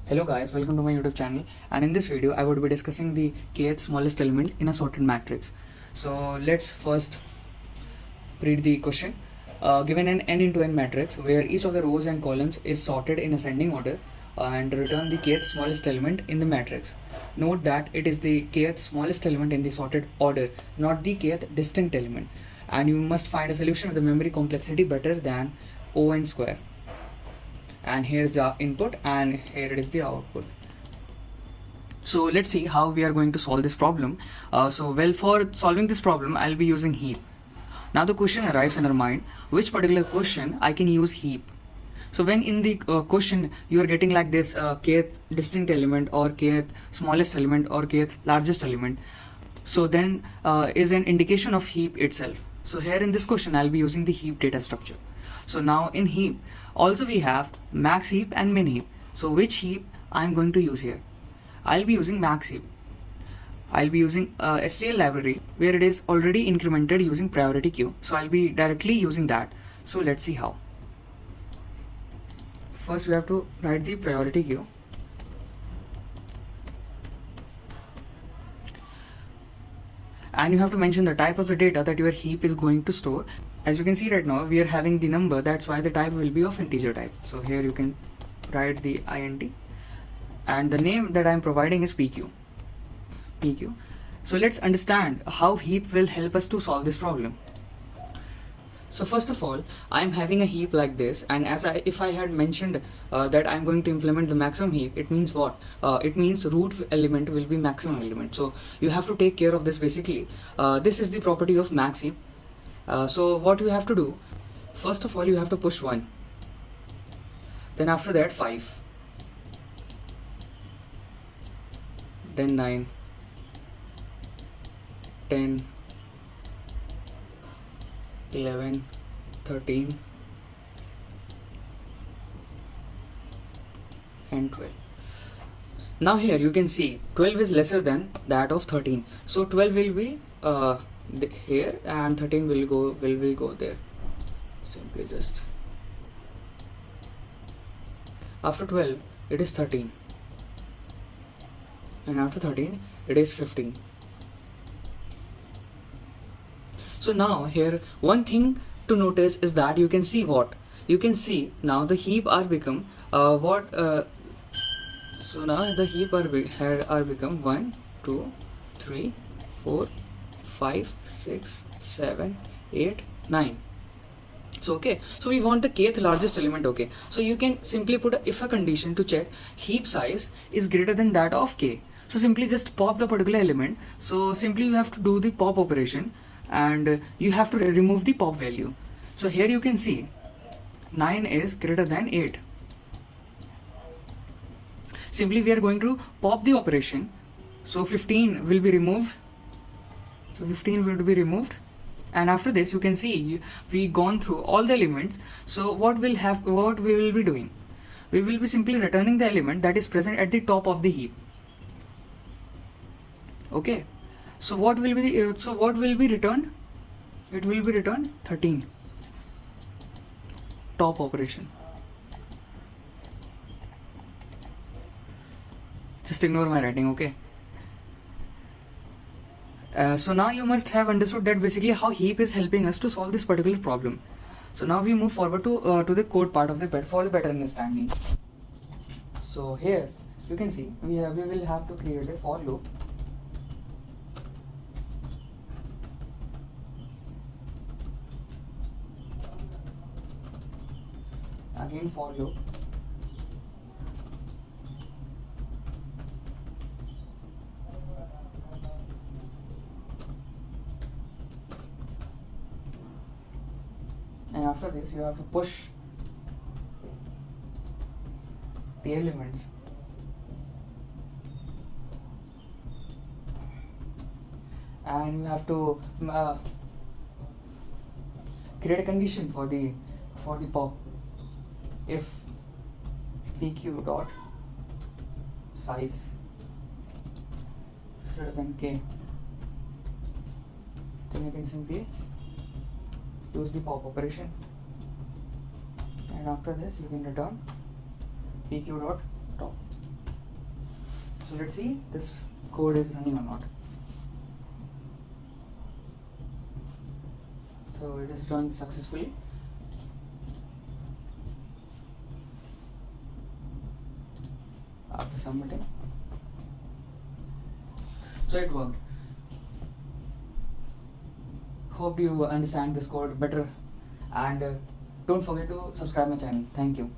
Hello guys, welcome to my YouTube channel, and in this video I would be discussing the kth smallest element in a sorted matrix. So let's first read the question. Given an n into n matrix where each of the rows and columns is sorted in ascending order, and return the kth smallest element in the matrix. Note that it is the kth smallest element in the sorted order, not the kth distinct element, and you must find a solution of the memory complexity better than O(n) square. And here's the input and here it is the output. So let's see how we are going to solve this problem. For solving this problem I'll be using heap. Now the question arrives in our mind, which particular question I can use heap. So when in the question you are getting like this kth distinct element or kth smallest element or kth largest element, so then is an indication of heap itself. So here in this question I'll be using the heap data structure. So now in heap also we have max heap and min heap. So which heap I'm going to use here? I'll be using max heap. I'll be using STL library where it is already incremented using priority queue. So I'll be directly using that. So let's see how. First we have to write the priority queue. And you have to mention the type of the data that your heap is going to store. As you can see right now, we are having the number, that's why the type will be of integer type. So here you can write the int, and the name that I am providing is PQ. So let's understand how heap will help us to solve this problem. So first of all, I am having a heap like this, and if I had mentioned that I am going to implement the maximum heap, it means what? It means root element will be maximum element. So you have to take care of this basically. This is the property of max heap. So what you have to do, first of all you have to push 1, then after that 5, then 9, 10, 11, 13 and 12. Now here you can see 12 is lesser than that of 13, so 12 will be here and 13 will go there. Simply just after 12 it is 13, and after 13 it is 15. So now here one thing to notice is that you can see what? You can see now the heap are become so now the heap are become 1, 2, 3, 4, 5, 6, 7, 8, 9. So okay, so we want the kth largest element. Okay, so you can simply put a if a condition to check heap size is greater than that of k. So simply just pop the particular element. So simply you have to do the pop operation, and you have to remove the pop value. So here you can see 9 is greater than 8. Simply we are going to pop the operation. So 15 will be removed. So 15 will be removed, and after this you can see we gone through all the elements. So what we will be doing? We will be simply returning the element that is present at the top of the heap. Okay. So what will be returned? It will be returned 13. Top operation. Just ignore my writing, okay? So now you must have understood that basically how heap is helping us to solve this particular problem. So now we move forward to the code part of the for the better understanding. So here you can see we will have to create a for loop. Again for loop. And after this you have to push the elements, and you have to create a condition for the pop. If pq dot size is greater than k, then you can simply use the pop operation, and after this you can return pq dot top. So let's see this code is running or not. So it is run successfully. After submitting, so it worked. Hope you understand this code better, and don't forget to subscribe my channel. Thank you.